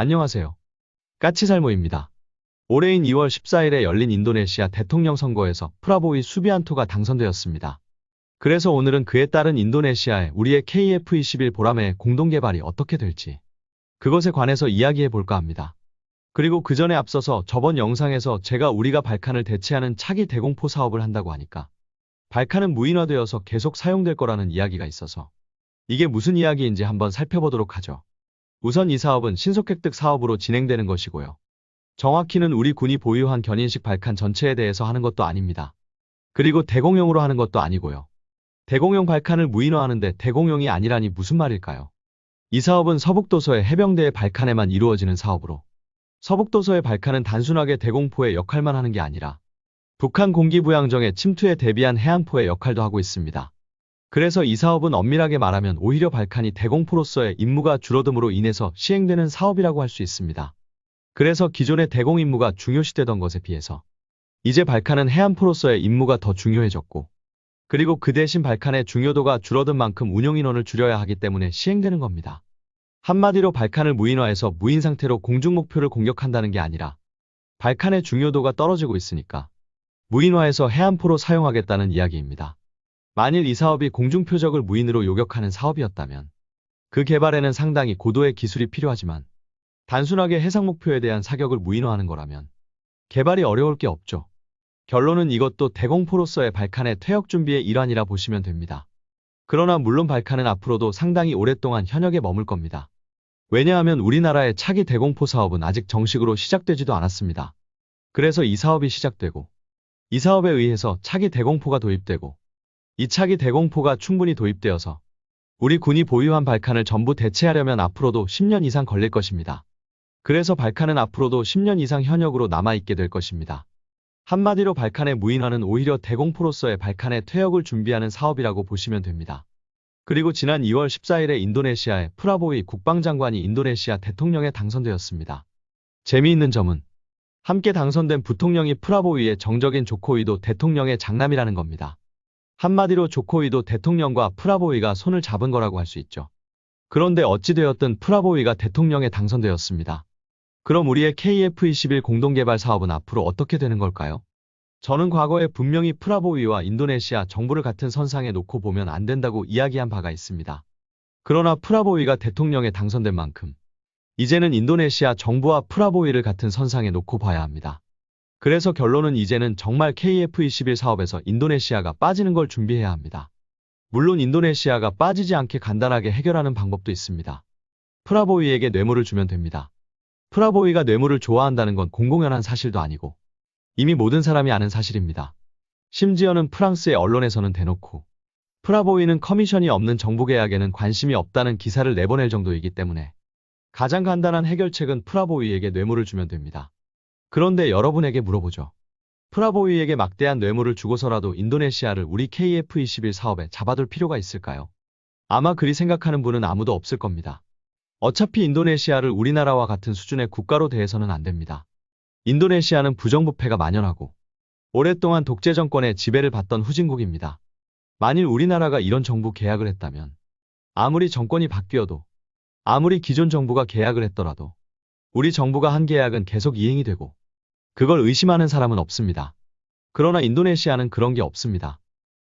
안녕하세요. 까치살모입니다. 올해인 2월 14일에 열린 인도네시아 대통령 선거에서 프라보위 수비안토가 당선되었습니다. 그래서 오늘은 그에 따른 인도네시아의 우리의 KF21 보람의 공동개발이 어떻게 될지 그것에 관해서 이야기해 볼까 합니다. 그리고 그 전에 앞서서 저번 영상에서 제가 우리가 발칸을 대체하는 차기 대공포 사업을 한다고 하니까 발칸은 무인화되어서 계속 사용될 거라는 이야기가 있어서 이게 무슨 이야기인지 한번 살펴보도록 하죠. 우선 이 사업은 신속획득 사업으로 진행되는 것이고요. 정확히는 우리 군이 보유한 견인식 발칸 전체에 대해서 하는 것도 아닙니다. 그리고 대공용으로 하는 것도 아니고요. 대공용 발칸을 무인화하는데 대공용이 아니라니 무슨 말일까요? 이 사업은 서북도서의 해병대의 발칸에만 이루어지는 사업으로 서북도서의 발칸은 단순하게 대공포의 역할만 하는 게 아니라 북한 공기부양정의 침투에 대비한 해안포의 역할도 하고 있습니다. 그래서 이 사업은 엄밀하게 말하면 오히려 발칸이 대공포로서의 임무가 줄어듦으로 인해서 시행되는 사업이라고 할 수 있습니다. 그래서 기존의 대공 임무가 중요시되던 것에 비해서 이제 발칸은 해안포로서의 임무가 더 중요해졌고 그리고 그 대신 발칸의 중요도가 줄어든 만큼 운용인원을 줄여야 하기 때문에 시행되는 겁니다. 한마디로 발칸을 무인화해서 무인 상태로 공중 목표를 공격한다는 게 아니라 발칸의 중요도가 떨어지고 있으니까 무인화해서 해안포로 사용하겠다는 이야기입니다. 만일 이 사업이 공중 표적을 무인으로 요격하는 사업이었다면 그 개발에는 상당히 고도의 기술이 필요하지만 단순하게 해상 목표에 대한 사격을 무인화하는 거라면 개발이 어려울 게 없죠. 결론은 이것도 대공포로서의 발칸의 퇴역 준비의 일환이라 보시면 됩니다. 그러나 물론 발칸은 앞으로도 상당히 오랫동안 현역에 머물 겁니다. 왜냐하면 우리나라의 차기 대공포 사업은 아직 정식으로 시작되지도 않았습니다. 그래서 이 사업이 시작되고 이 사업에 의해서 차기 대공포가 도입되고 이 차기 대공포가 충분히 도입되어서 우리 군이 보유한 발칸을 전부 대체하려면 앞으로도 10년 이상 걸릴 것입니다. 그래서 발칸은 앞으로도 10년 이상 현역으로 남아있게 될 것입니다. 한마디로 발칸의 무인화는 오히려 대공포로서의 발칸의 퇴역을 준비하는 사업이라고 보시면 됩니다. 그리고 지난 2월 14일에 인도네시아의 프라보위 국방장관이 인도네시아 대통령에 당선되었습니다. 재미있는 점은 함께 당선된 부통령이 프라보위의 정적인 조코위도 대통령의 장남이라는 겁니다. 한마디로 조코위도 대통령과 프라보위가 손을 잡은 거라고 할 수 있죠. 그런데 어찌되었든 프라보위가 대통령에 당선되었습니다. 그럼 우리의 KF21 공동개발 사업은 앞으로 어떻게 되는 걸까요? 저는 과거에 분명히 프라보위와 인도네시아 정부를 같은 선상에 놓고 보면 안 된다고 이야기한 바가 있습니다. 그러나 프라보위가 대통령에 당선된 만큼 이제는 인도네시아 정부와 프라보위를 같은 선상에 놓고 봐야 합니다. 그래서 결론은 이제는 정말 KF21 사업에서 인도네시아가 빠지는 걸 준비해야 합니다. 물론 인도네시아가 빠지지 않게 간단하게 해결하는 방법도 있습니다. 프라보위에게 뇌물을 주면 됩니다. 프라보위가 뇌물을 좋아한다는 건 공공연한 사실도 아니고 이미 모든 사람이 아는 사실입니다. 심지어는 프랑스의 언론에서는 대놓고 프라보위는 커미션이 없는 정부 계약에는 관심이 없다는 기사를 내보낼 정도이기 때문에 가장 간단한 해결책은 프라보위에게 뇌물을 주면 됩니다. 그런데 여러분에게 물어보죠. 프라보위에게 막대한 뇌물을 주고서라도 인도네시아를 우리 KF21 사업에 잡아둘 필요가 있을까요? 아마 그리 생각하는 분은 아무도 없을 겁니다. 어차피 인도네시아를 우리나라와 같은 수준의 국가로 대해서는 안 됩니다. 인도네시아는 부정부패가 만연하고 오랫동안 독재 정권의 지배를 받던 후진국입니다. 만일 우리나라가 이런 정부 계약을 했다면 아무리 정권이 바뀌어도 아무리 기존 정부가 계약을 했더라도 우리 정부가 한 계약은 계속 이행이 되고 그걸 의심하는 사람은 없습니다. 그러나 인도네시아는 그런 게 없습니다.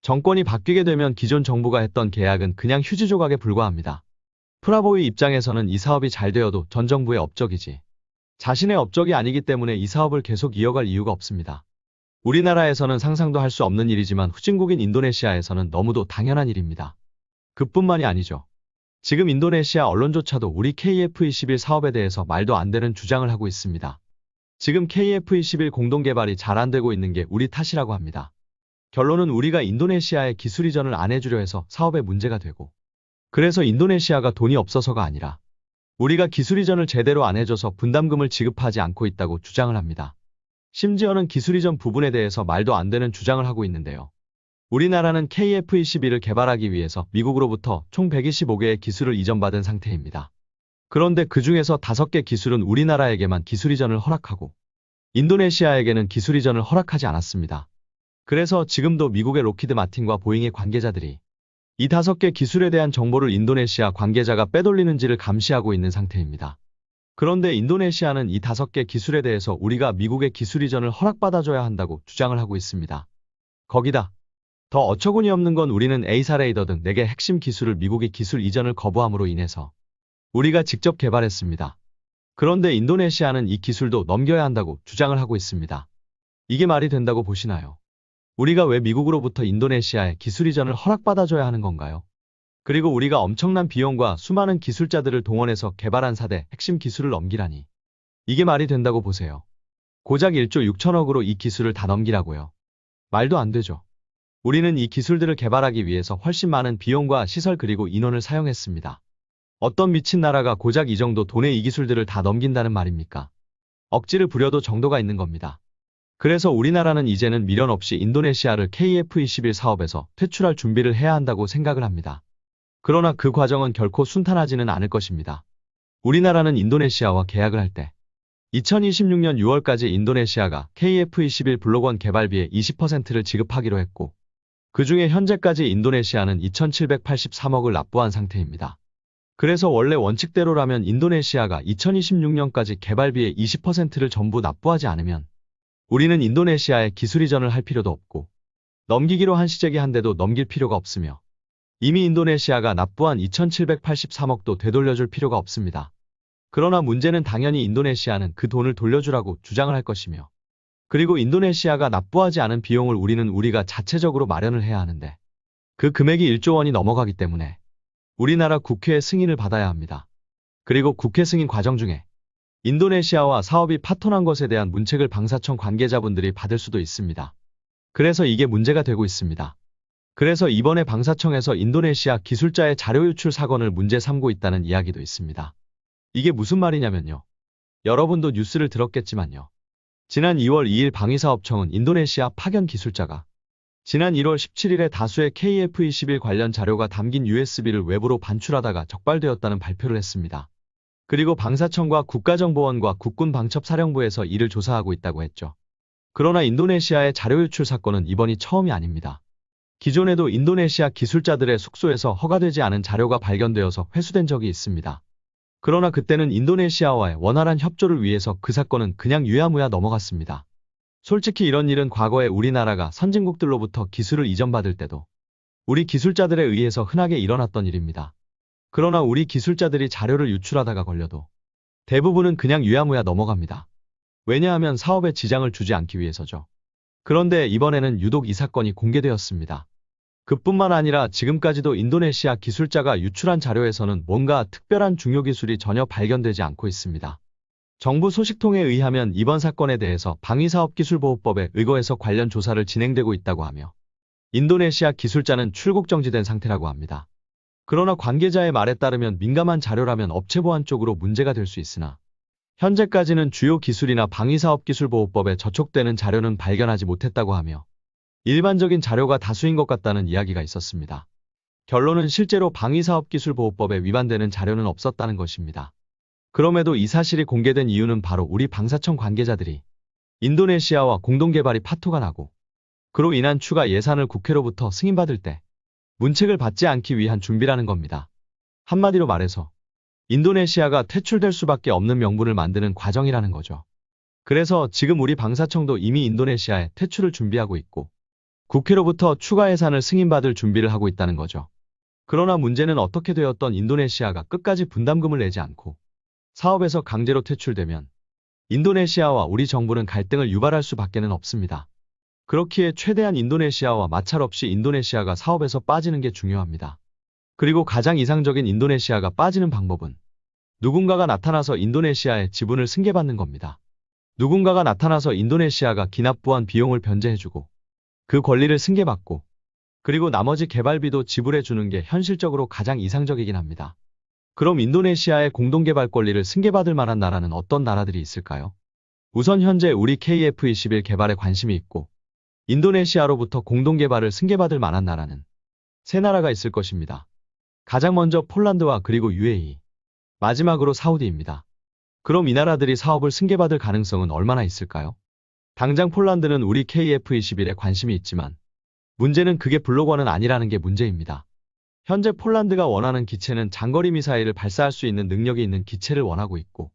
정권이 바뀌게 되면 기존 정부가 했던 계약은 그냥 휴지 조각에 불과합니다. 프라보위 입장에서는 이 사업이 잘 되어도 전 정부의 업적이지 자신의 업적이 아니기 때문에 이 사업을 계속 이어갈 이유가 없습니다. 우리나라에서는 상상도 할 수 없는 일이지만 후진국인 인도네시아에서는 너무도 당연한 일입니다. 그뿐만이 아니죠. 지금 인도네시아 언론조차도 우리 KF21 사업에 대해서 말도 안 되는 주장을 하고 있습니다. 지금 KF21 공동개발이 잘 안 되고 있는 게 우리 탓이라고 합니다. 결론은 우리가 인도네시아에 기술 이전을 안 해주려 해서 사업에 문제가 되고 그래서 인도네시아가 돈이 없어서가 아니라 우리가 기술 이전을 제대로 안 해줘서 분담금을 지급하지 않고 있다고 주장을 합니다. 심지어는 기술 이전 부분에 대해서 말도 안 되는 주장을 하고 있는데요. 우리나라는 KF21을 개발하기 위해서 미국으로부터 총 125개의 기술을 이전받은 상태입니다. 그런데 그 중에서 5개 기술은 우리나라에게만 기술 이전을 허락하고 인도네시아에게는 기술 이전을 허락하지 않았습니다. 그래서 지금도 미국의 로키드 마틴과 보잉의 관계자들이 이 5개 기술에 대한 정보를 인도네시아 관계자가 빼돌리는지를 감시하고 있는 상태입니다. 그런데 인도네시아는 이 5개 기술에 대해서 우리가 미국의 기술 이전을 허락받아줘야 한다고 주장을 하고 있습니다. 거기다 더 어처구니 없는 건 우리는 에이사 레이더 등 4개 핵심 기술을 미국이 기술 이전을 거부함으로 인해서 우리가 직접 개발했습니다. 그런데 인도네시아는 이 기술도 넘겨야 한다고 주장을 하고 있습니다. 이게 말이 된다고 보시나요? 우리가 왜 미국으로부터 인도네시아의 기술 이전을 허락받아줘야 하는 건가요? 그리고 우리가 엄청난 비용과 수많은 기술자들을 동원해서 개발한 4대 핵심 기술을 넘기라니. 이게 말이 된다고 보세요. 고작 1조 6천억으로 이 기술을 다 넘기라고요. 말도 안 되죠. 우리는 이 기술들을 개발하기 위해서 훨씬 많은 비용과 시설 그리고 인원을 사용했습니다. 어떤 미친 나라가 고작 이 정도 돈에 이 기술들을 다 넘긴다는 말입니까? 억지를 부려도 정도가 있는 겁니다. 그래서 우리나라는 이제는 미련 없이 인도네시아를 KF21 사업에서 퇴출할 준비를 해야 한다고 생각을 합니다. 그러나 그 과정은 결코 순탄하지는 않을 것입니다. 우리나라는 인도네시아와 계약을 할 때 2026년 6월까지 인도네시아가 KF21 블록1 개발비의 20%를 지급하기로 했고 그 중에 현재까지 인도네시아는 2,783억을 납부한 상태입니다. 그래서 원래 원칙대로라면 인도네시아가 2026년까지 개발비의 20%를 전부 납부하지 않으면 우리는 인도네시아에 기술 이전을 할 필요도 없고 넘기기로 한 시제기 한 대도 넘길 필요가 없으며 이미 인도네시아가 납부한 2,783억도 되돌려줄 필요가 없습니다. 그러나 문제는 당연히 인도네시아는 그 돈을 돌려주라고 주장을 할 것이며 그리고 인도네시아가 납부하지 않은 비용을 우리가 자체적으로 마련을 해야 하는데 그 금액이 1조 원이 넘어가기 때문에 우리나라 국회의 승인을 받아야 합니다. 그리고 국회 승인 과정 중에 인도네시아와 사업이 파토난 것에 대한 문책을 방사청 관계자분들이 받을 수도 있습니다. 그래서 이게 문제가 되고 있습니다. 그래서 이번에 방사청에서 인도네시아 기술자의 자료 유출 사건을 문제 삼고 있다는 이야기도 있습니다. 이게 무슨 말이냐면요. 여러분도 뉴스를 들었겠지만요. 지난 2월 2일 방위사업청은 인도네시아 파견 기술자가 지난 1월 17일에 다수의 KF21 관련 자료가 담긴 USB를 외부로 반출하다가 적발되었다는 발표를 했습니다. 그리고 방사청과 국가정보원과 국군방첩사령부에서 이를 조사하고 있다고 했죠. 그러나 인도네시아의 자료 유출 사건은 이번이 처음이 아닙니다. 기존에도 인도네시아 기술자들의 숙소에서 허가되지 않은 자료가 발견되어서 회수된 적이 있습니다. 그러나 그때는 인도네시아와의 원활한 협조를 위해서 그 사건은 그냥 유야무야 넘어갔습니다. 솔직히 이런 일은 과거에 우리나라가 선진국들로부터 기술을 이전받을 때도 우리 기술자들에 의해서 흔하게 일어났던 일입니다. 그러나 우리 기술자들이 자료를 유출하다가 걸려도 대부분은 그냥 유야무야 넘어갑니다. 왜냐하면 사업에 지장을 주지 않기 위해서죠. 그런데 이번에는 유독 이 사건이 공개되었습니다. 그뿐만 아니라 지금까지도 인도네시아 기술자가 유출한 자료에서는 뭔가 특별한 중요 기술이 전혀 발견되지 않고 있습니다. 정부 소식통에 의하면 이번 사건에 대해서 방위사업기술보호법에 의거해서 관련 조사를 진행되고 있다고 하며 인도네시아 기술자는 출국 정지된 상태라고 합니다. 그러나 관계자의 말에 따르면 민감한 자료라면 업체 보안 쪽으로 문제가 될 수 있으나 현재까지는 주요 기술이나 방위사업기술보호법에 저촉되는 자료는 발견하지 못했다고 하며 일반적인 자료가 다수인 것 같다는 이야기가 있었습니다. 결론은 실제로 방위사업기술보호법에 위반되는 자료는 없었다는 것입니다. 그럼에도 이 사실이 공개된 이유는 바로 우리 방사청 관계자들이 인도네시아와 공동개발이 파토가 나고 그로 인한 추가 예산을 국회로부터 승인받을 때 문책을 받지 않기 위한 준비라는 겁니다. 한마디로 말해서 인도네시아가 퇴출될 수밖에 없는 명분을 만드는 과정이라는 거죠. 그래서 지금 우리 방사청도 이미 인도네시아에 퇴출을 준비하고 있고 국회로부터 추가 예산을 승인받을 준비를 하고 있다는 거죠. 그러나 문제는 어떻게 되었던 인도네시아가 끝까지 분담금을 내지 않고 사업에서 강제로 퇴출되면 인도네시아와 우리 정부는 갈등을 유발할 수밖에는 없습니다. 그렇기에 최대한 인도네시아와 마찰 없이 인도네시아가 사업에서 빠지는 게 중요합니다. 그리고 가장 이상적인 인도네시아가 빠지는 방법은 누군가가 나타나서 인도네시아의 지분을 승계받는 겁니다. 누군가가 나타나서 인도네시아가 기납부한 비용을 변제해주고 그 권리를 승계받고 그리고 나머지 개발비도 지불해주는 게 현실적으로 가장 이상적이긴 합니다. 그럼 인도네시아의 공동개발 권리를 승계받을 만한 나라는 어떤 나라들이 있을까요? 우선 현재 우리 KF21 개발에 관심이 있고 인도네시아로부터 공동개발을 승계받을 만한 나라는 3나라가 있을 것입니다. 가장 먼저 폴란드와 그리고 UAE, 마지막으로 사우디입니다. 그럼 이 나라들이 사업을 승계받을 가능성은 얼마나 있을까요? 당장 폴란드는 우리 KF21에 관심이 있지만 문제는 그게 블록1은 아니라는 게 문제입니다. 현재 폴란드가 원하는 기체는 장거리 미사일을 발사할 수 있는 능력이 있는 기체를 원하고 있고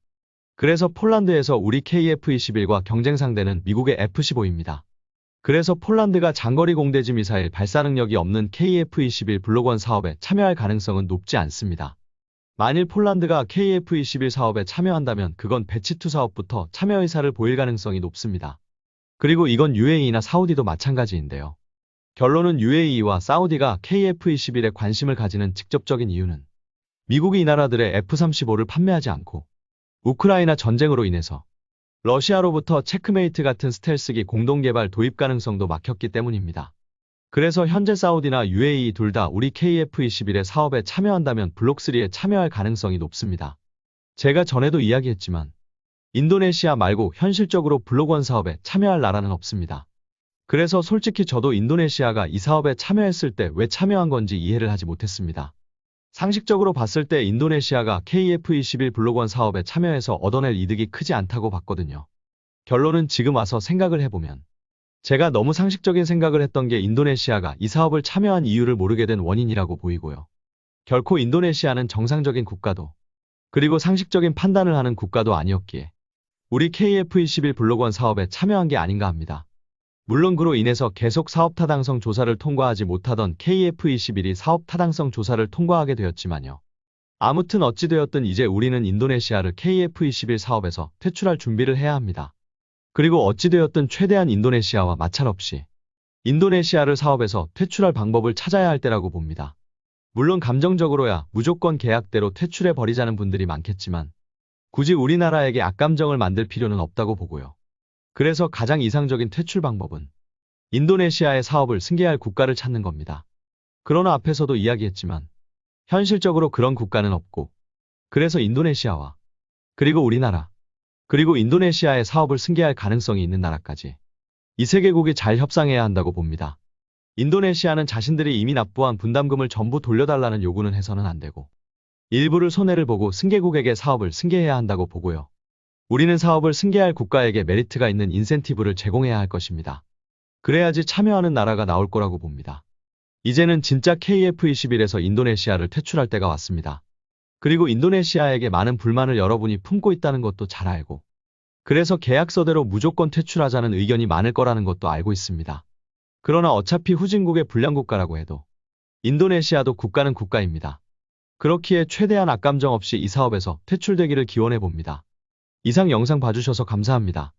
그래서 폴란드에서 우리 KF-21과 경쟁 상대는 미국의 F-15입니다. 그래서 폴란드가 장거리 공대지 미사일 발사 능력이 없는 KF-21 블록원 사업에 참여할 가능성은 높지 않습니다. 만일 폴란드가 KF-21 사업에 참여한다면 그건 배치2 사업부터 참여 의사를 보일 가능성이 높습니다. 그리고 이건 UAE나 사우디도 마찬가지인데요. 결론은 UAE와 사우디가 KF-21에 관심을 가지는 직접적인 이유는 미국이 이 나라들의 F-35를 판매하지 않고 우크라이나 전쟁으로 인해서 러시아로부터 체크메이트 같은 스텔스기 공동개발 도입 가능성도 막혔기 때문입니다. 그래서 현재 사우디나 UAE 둘 다 우리 KF-21의 사업에 참여한다면 블록3에 참여할 가능성이 높습니다. 제가 전에도 이야기했지만 인도네시아 말고 현실적으로 블록1 사업에 참여할 나라는 없습니다. 그래서 솔직히 저도 인도네시아가 이 사업에 참여했을 때 왜 참여한 건지 이해를 하지 못했습니다. 상식적으로 봤을 때 인도네시아가 KF-21 블록1 사업에 참여해서 얻어낼 이득이 크지 않다고 봤거든요. 결론은 지금 와서 생각을 해보면 제가 너무 상식적인 생각을 했던 게 인도네시아가 이 사업을 참여한 이유를 모르게 된 원인이라고 보이고요. 결코 인도네시아는 정상적인 국가도 그리고 상식적인 판단을 하는 국가도 아니었기에 우리 KF-21 블록1 사업에 참여한 게 아닌가 합니다. 물론 그로 인해서 계속 사업 타당성 조사를 통과하지 못하던 KF-21이 사업 타당성 조사를 통과하게 되었지만요. 아무튼 어찌되었든 이제 우리는 인도네시아를 KF-21 사업에서 퇴출할 준비를 해야 합니다. 그리고 어찌되었든 최대한 인도네시아와 마찰 없이 인도네시아를 사업에서 퇴출할 방법을 찾아야 할 때라고 봅니다. 물론 감정적으로야 무조건 계약대로 퇴출해버리자는 분들이 많겠지만 굳이 우리나라에게 악감정을 만들 필요는 없다고 보고요. 그래서 가장 이상적인 퇴출 방법은 인도네시아의 사업을 승계할 국가를 찾는 겁니다. 그러나 앞에서도 이야기했지만 현실적으로 그런 국가는 없고 그래서 인도네시아와 그리고 우리나라 그리고 인도네시아의 사업을 승계할 가능성이 있는 나라까지 이 세 개국이 잘 협상해야 한다고 봅니다. 인도네시아는 자신들이 이미 납부한 분담금을 전부 돌려달라는 요구는 해서는 안 되고 일부를 손해를 보고 승계국에게 사업을 승계해야 한다고 보고요. 우리는 사업을 승계할 국가에게 메리트가 있는 인센티브를 제공해야 할 것입니다. 그래야지 참여하는 나라가 나올 거라고 봅니다. 이제는 진짜 KF-21에서 인도네시아를 퇴출할 때가 왔습니다. 그리고 인도네시아에게 많은 불만을 여러분이 품고 있다는 것도 잘 알고 그래서 계약서대로 무조건 퇴출하자는 의견이 많을 거라는 것도 알고 있습니다. 그러나 어차피 후진국의 불량국가라고 해도 인도네시아도 국가는 국가입니다. 그렇기에 최대한 악감정 없이 이 사업에서 퇴출되기를 기원해 봅니다. 이상 영상 봐주셔서 감사합니다.